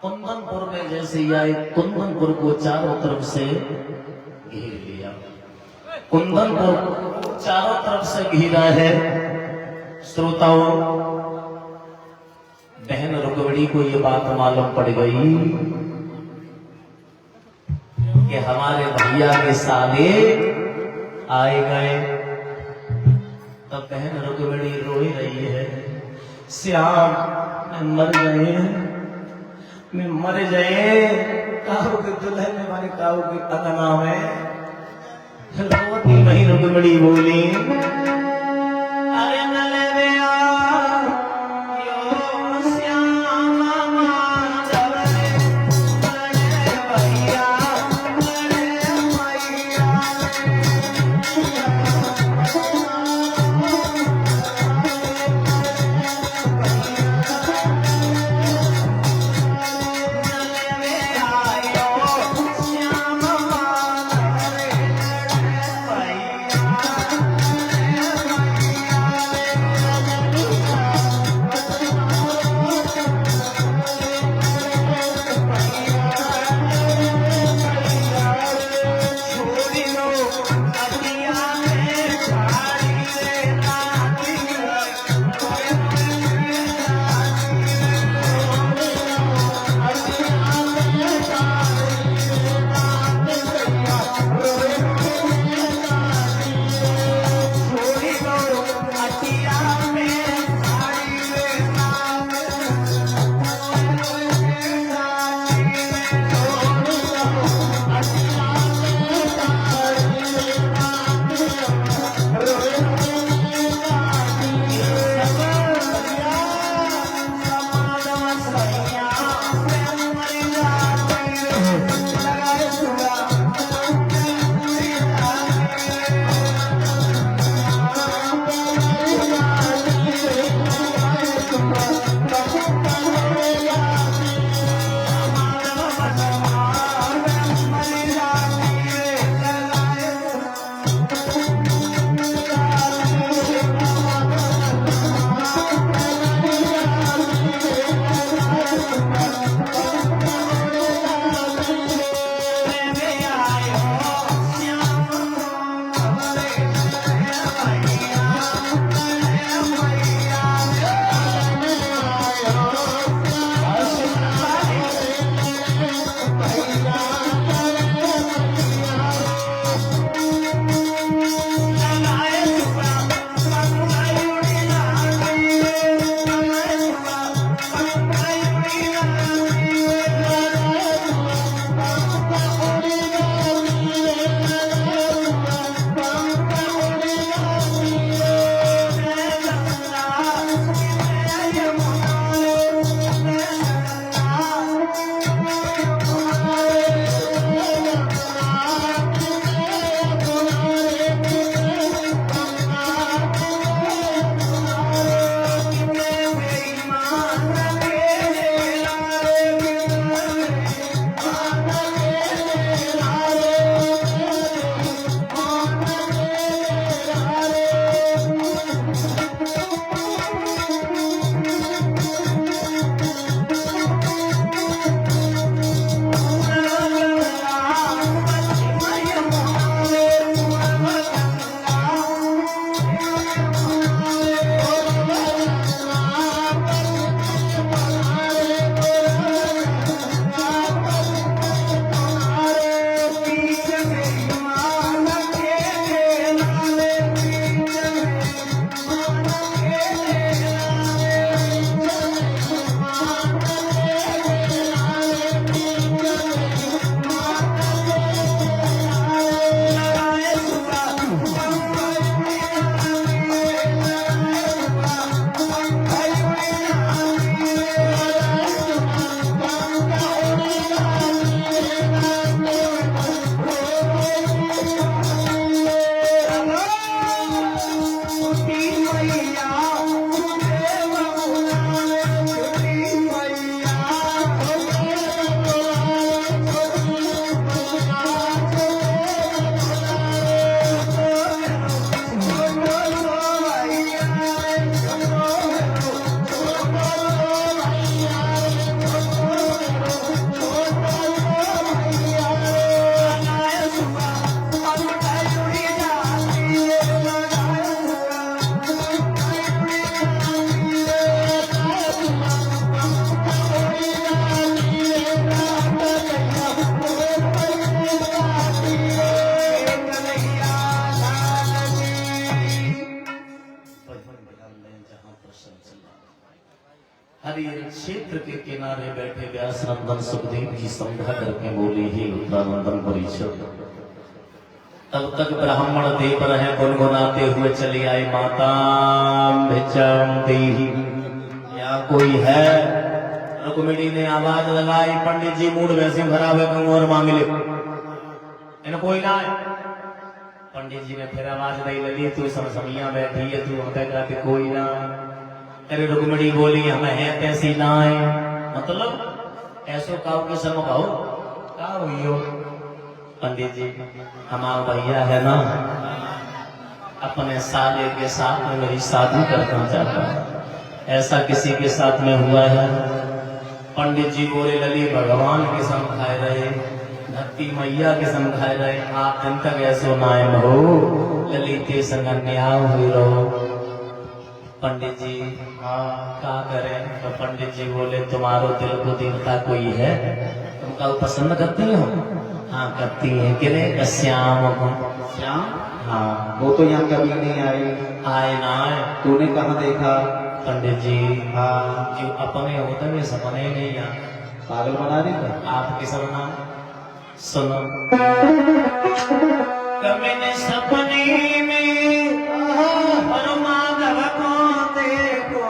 कुंदनपुर में जैसे आए, कुंदनपुर को चारों तरफ से घेर लिया। कुंदनपुर चारों तरफ से घिरा है। श्रोताओं, बहन रुक्मिणी को ये बात मालूम पड़ गई कि हमारे भैया के साले आए गए। तब बहन रुक्मिणी रो ही रही है, श्याम मैं मर गए, मैं मर गए। काहू के दुल्हन ने मारे काहू के अंगना में रोती वही रुक्मिणी बोली, अरे नले में हरिहर क्षेत्र के किनारे बैठे व्यास नंदन सुखदेव जी समझा करके बोले, हे उत्तरानंदन परीक्षित, तब तक ब्राह्मण देव रहे गुनगुनाते हुए चले आए, माता भिक्षाम देहि, या कोई है? रुक्मिणी ने आवाज लगाई, पंडित जी मूड वैसे भरा हुए और मांग ले, इन कोई ना है। पंडित जी ने फिर आवाज नहीं लगी, तू समसमिया बैठी है, तू हम कह के कोई ना। अरे रुक्मिणी बोली, हम है तैसी ना है, मतलब ऐसो काऊ के सम कहो का हुई। पंडित जी, हमारा भैया है ना, अपने साले के साथ में मेरी शादी करना चाहता है, ऐसा किसी के साथ में हुआ है? पंडित जी बोले, लली भगवान के सम खाए रहे, धरती मैया के सम खाए रहे, आप दिन तक ऐसो नायम हो, ललिते संग न्याय हुई रहो। पंडित जी हाँ क्या करें? तो पंडित जी बोले, तुम्हारो दिल को देवता कोई है, तुम का पसंद करती हो? हाँ करती है। किने? श्याम को। श्याम? हाँ। वो तो यहाँ कभी नहीं आए। आए ना आए? तूने कहाँ देखा? पंडित जी हाँ, जो अपने होते वे सपने नहीं यहाँ। पागल बना दी था आपके सपना सुनो। मैंने सपने में माधव को देखो,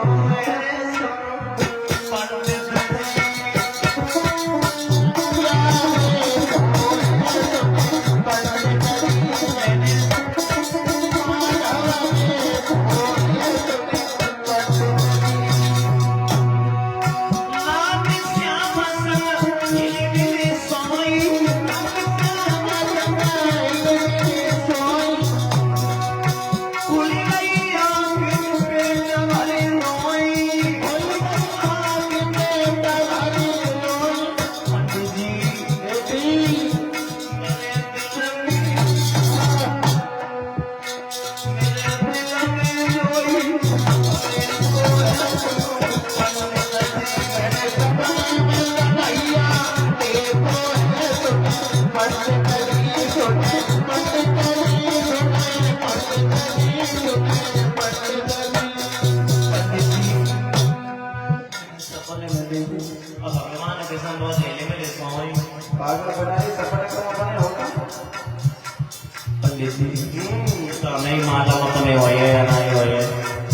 नहीं मालूम अपने होए या नहीं होए।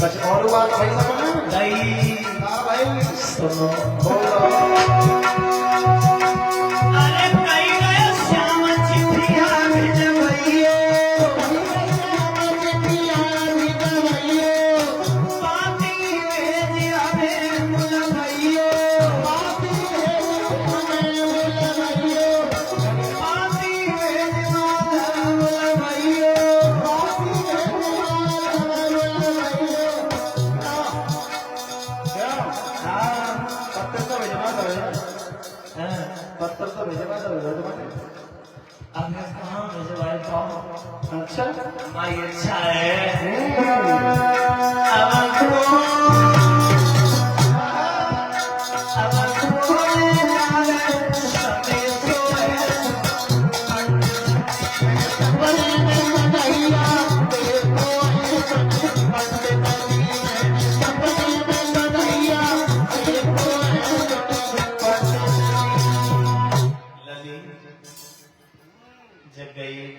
सच और बात भाई सपना नहीं। हाँ भाई सुनो। अरे कई गए श्याम चिट्ठिया भिजवइयो, पाती भेजिया में मुलभइयो, पाती भेजिया मुलभइयो। पत्थर तो भेजवा दो तुम्हारे। अब मैं कहाँ भिजवाए पाऊँ? अच्छा माई अच्छा है।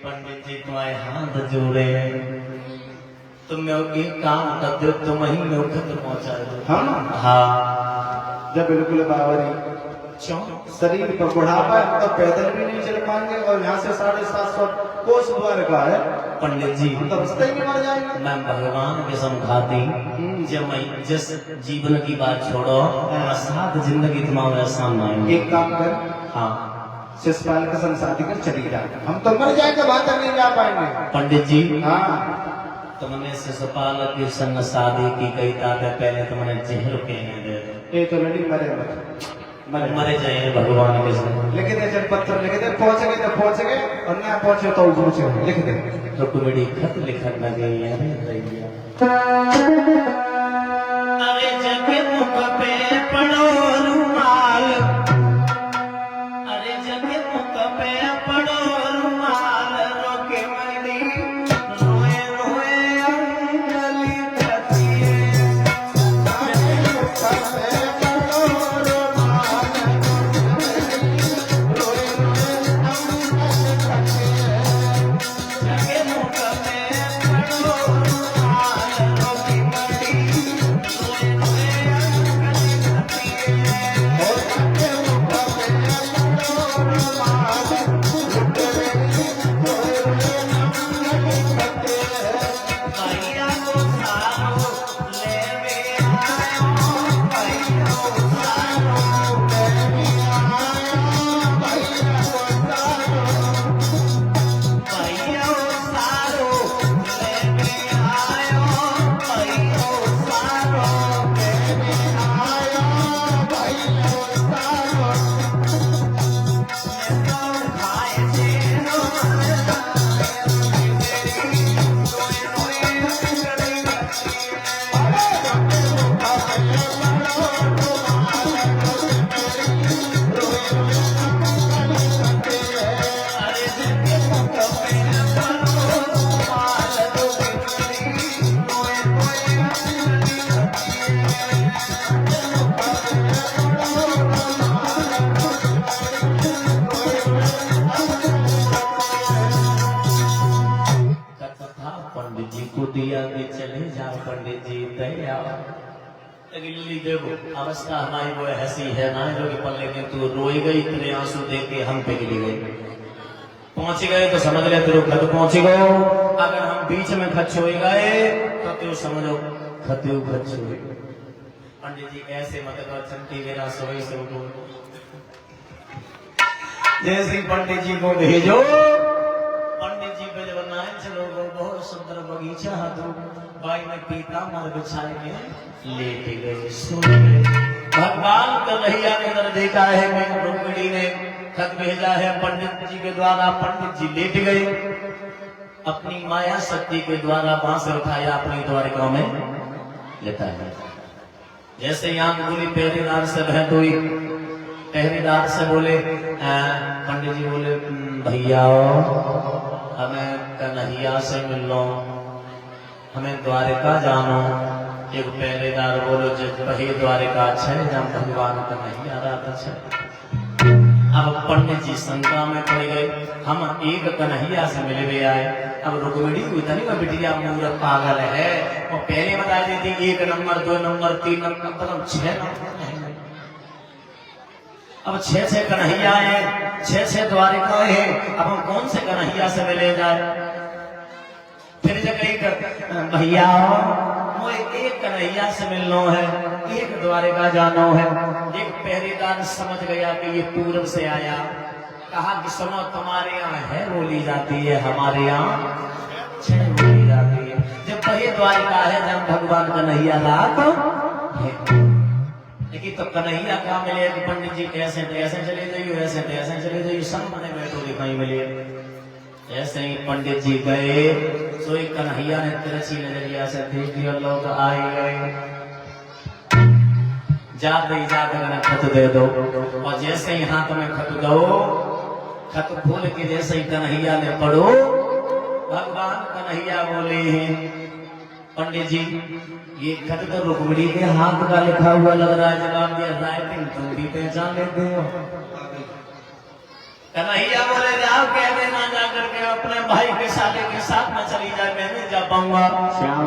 पंडित जी तुम्हारे हाथ जोड़े, तुम एक काम कर दो, तुम ही में खतर पहुंचा दो। हाँ हाँ जब बिल्कुल बावरी क्यों? शरीर पर बुढ़ापा है, तो पैदल भी नहीं चल पाएंगे, और यहाँ से 750 कोस द्वार का है। पंडित जी हम तो रास्ते ही में मर जाएंगे। मैं भगवान के समझाती, जब मैं जिस जीवन की बात छोड़ो, साथ जिंदगी तुम्हारे सामने आएंगे। एक काम कर, हाँ शिषपाल का संसाधी कर चली जा, हम तो मर जाएंगे, बात नहीं जा पाएंगे। पंडित जी हाँ तुमने शिषपाल के संग शादी की गई था, पहले तुमने जहर कहने दे दो। ये तो लड़ी मरे मरे जाए भगवान के संग। लिख दे, जब पत्थर लिख दे, पहुंच गए तो पहुंच गए, और ना पहुंचे तो पहुंचे, लिख दे। रुक्मिणी खत लिखत लगे अरे जगे मुख पे पड़ो रुमाल, अरे जगे मुख पे पड़ो रुमाल, रोके मली रोए रोए अंगली करती है। भैया को सारो लेवे आयो, भैया को सारो लेवे आयो, भैया को सारो, भैया को सारो लेवे आयो, भैया को सारो लेवे आयो, भैया को सारो खाए से पंडित जी को दिया कि चले जाओ पंडित जी दया, लेकिन देखो अवस्था हमारी वो ऐसी है ना जो कि पल्ले में तू रोई गई, इतने आंसू देख के हम पिघली गए। पहुंच गए तो समझ ले तेरे घर पहुंच गए, अगर हम बीच में खच हो गए तो तू समझो खतु खच हो। पंडित जी ऐसे मत कर, चंटी मेरा सोई से उठो। जैसे पंडित जी को भेजो, पंडित जी को जब नायन चलो बहुत सुंदर बगीचा दो भाई में पीताम्बर बिछाए में लेट गए, सो गए। भगवान कन्हैया ने इधर देखा है कि रुक्मिणी ने खत भेजा है पंडित जी के द्वारा, पंडित जी लेट गए, अपनी माया शक्ति के द्वारा बांस उठाया अपनी द्वारिका में लेता है। जैसे यहाँ बोली पहरेदार से भेंट हुई, पहरेदार से बोले पंडित जी बोले भैया हमें कन्हैया से मिलो, हमें द्वारिका जानो। एक पहरेदार बोलो जो वही द्वारिका छे जब भगवान कन्हैया रहता छे। अब पंडित जी शंका में पड़ गए, हम एक कन्हैया से मिले हुए आए, अब रुक्मिणी को इतनी का बिटिया मूर्ख पागल है, वो पहले बता देती 1 नंबर 2 नंबर 3 नंबर मतलब 6 नंबर। अब 6 कन्हैया है, 6 द्वारिका है, अब हम कौन से कन्हैया से मिले जाए। फिर जब भैया मुझे एक कन्हैया से मिलना है, एक द्वारिका जाना है। एक पहरेदार समझ गया कि ये पूर्व से आया, कहा कि सुनो तुम्हारे यहाँ है बोली जाती है, हमारे यहाँ 6 बोली जाती है। जब वही द्वारिका है जब भगवान कन्हैया रात है, लेकिन तो कन्हैया क्या मिले कि पंडित जी ऐसे चले जाइए, ऐसे चले जाइए, सब बने बैठो दिखाई मिले। ऐसे ही पंडित जी गए, तो एक कन्हैया ने तिरछी नजरिया से देख लिया, लोग आए गए, जाते खत दे दो। और जैसे ही हाथ में खत दो, खत खोल के जैसे ही कन्हैया ने पढ़ो, भगवान कन्हैया बोले हैं पंडित जी ये खत तो रुक्मिणी के हाथ का लिखा हुआ लग रहा है। जवाब दिया राइटिंग तुम भी पहचान लेते हो। कन्हैया बोले जाओ कह देना जाकर के अपने भाई के साले के साथ में चली जाए, मैं नहीं जा पाऊंगा। श्याम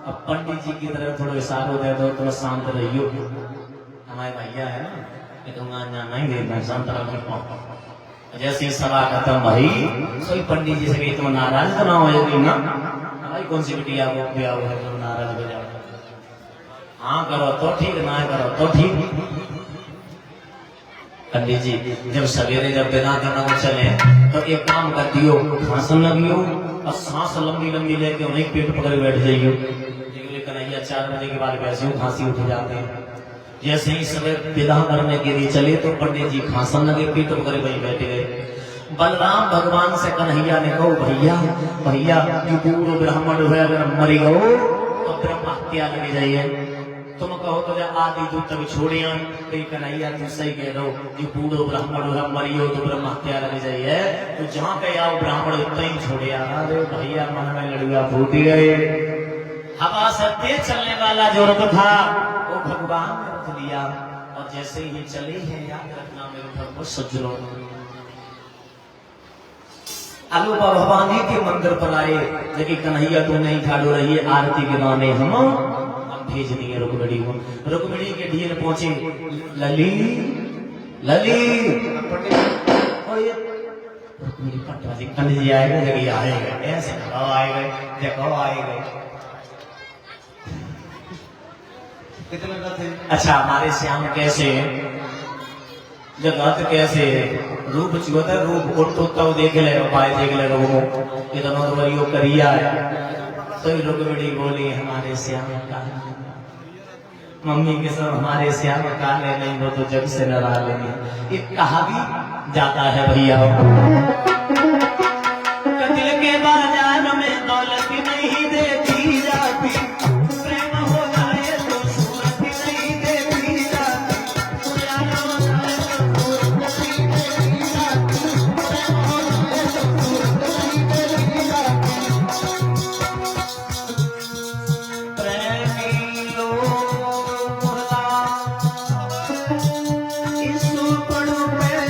अब पंडित जी की तरफ थोड़ा इशारा दे दो, थोड़ा शांत रहियो, हमारे भैया है ना, नहीं देना शांत रहो। जैसे सभा खत्म भाई, सोई पंडित जी से कही तुम नाराज तो ना हो जाएगी ना, भाई कौन सी बिटिया को ब्याह हुआ है तुम नाराज हो जाओ। हाँ करो तो ठीक, ना करो तो ठीक। पंडित जी जब सवेरे जब बिना देना को चले तो एक काम कर दियो, खांसन लगियो और सांस लंबी लंबी लेके वहीं पेट पकड़ बैठ जाइयो। कन्हैया 4 बजे के बाद वैसे खांसी उठ जाते हैं। जैसे ही सवेरे विदा करने के लिए चले तो पंडित जी खांसन लगे, पेट पकड़े वहीं बैठ गए। बलराम भगवान से कन्हैया ने कहो भैया ये पूर्व ब्राह्मण हुए अगर मरी गो तो ब्रह्म हत्या लगी जाइए। तुम कहो तो आदि दूध तक छोड़िया, कन्हैया तू सही कह रहो, जो बूढ़ो ब्राह्मण हुआ मरी हो तो ब्रह्म हत्या लगी जाइए। तो जहाँ पे आओ ब्राह्मण उतना ही छोड़े। अरे भैया मन में लड़ुआ फूट गए। हवा से तेज चलने वाला जो रथ था वो भगवान ने रख लिया, और जैसे ही चले हैं याद रखना मेरे भगवान सज्जनों, अलूपा भवानी के मंदिर पर आए, लेकिन कन्हैया तू नहीं ठाड़ो रही, आरती के गाने हम भेज दिए रुक्मिणी को। रुक्मिणी के ढील पहुंचे, लली लली मेरी पटवा जी पंडित जी आए गए जगह आए गए ऐसे कब आए गए देखो आए गए कितने का थे? अच्छा हमारे श्याम कैसे जगत कैसे रूप चिवत रूप उठता देख ले पाए देख ले वो इतना वरियो करिया तो रुकमणी बोली हमारे श्याम का मम्मी के सब हमारे श्याम काले नहीं हो तो जग से न रहा लेंगे। एक कहा भी जाता है भैया दिल के बाजार में दौलत नहीं देती जाती प्रेम हो जाए तो सूरत नहीं देती जाती प्यार हो जाए तो सूरत नहीं देती जाती प्रेम हो जाए तो सूरत नहीं देती जाती प्रेमी लोग इस पड़ो में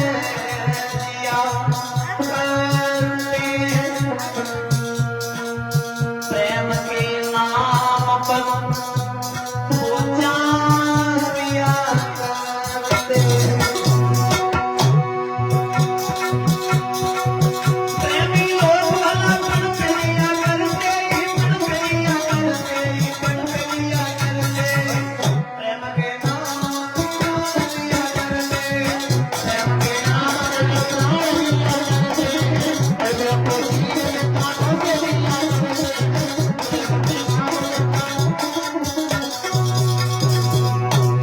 दिया प्रेम के नाम पर वो जान दिया करते प्रेमी लोग भला पढ़ लिया करते प्रेम के नाम दिया करते प्रेम के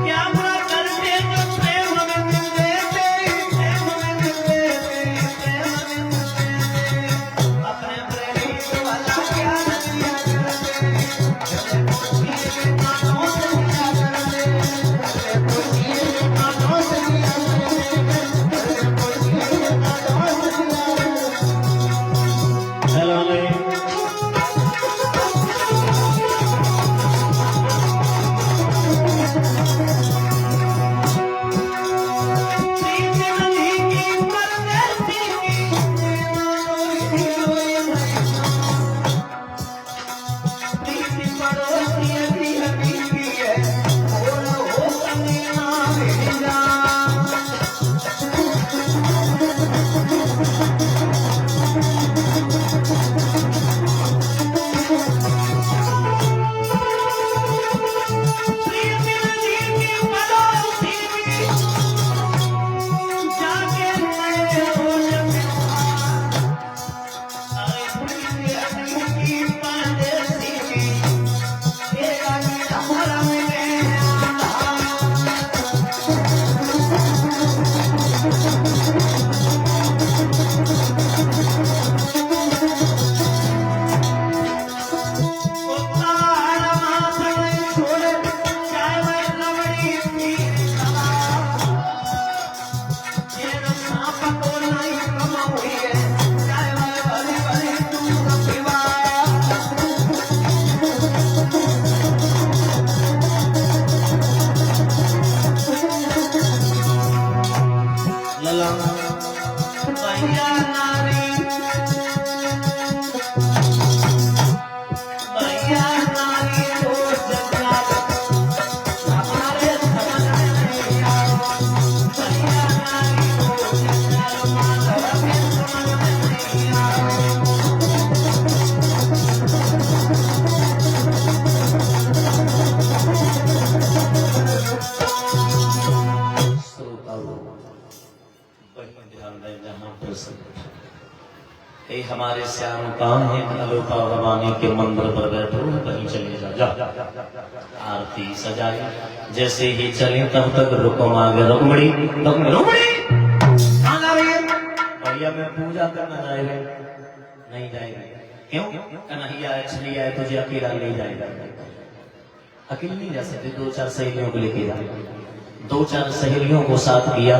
क्या बुरा करते जो प्रेम में मिल देते प्रेम में मिल देते प्रेम में मिल देते अपने प्रेमी को भला क्या दिया करते खुशी के कानों से दिया करते खुशी के कानों से दिया करते खुशी के कानों से दिया करते हेलो हमारे श्याम काम है अलोपा भवानी के मंदिर पर बैठो कहीं चले जा आरती सजाई जैसे ही चले तब तक रुकम आगे रुकमणी भैया मैं पूजा करना जाएगा नहीं जाएगा क्यों कन्हैया छलिया है तुझे अकेला नहीं जाएगा अकेले नहीं जा सकते 2-4 सहेलियों को लेके जा 2-4 सहेलियों को साथ किया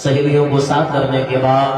सहेलियों को साथ करने के बाद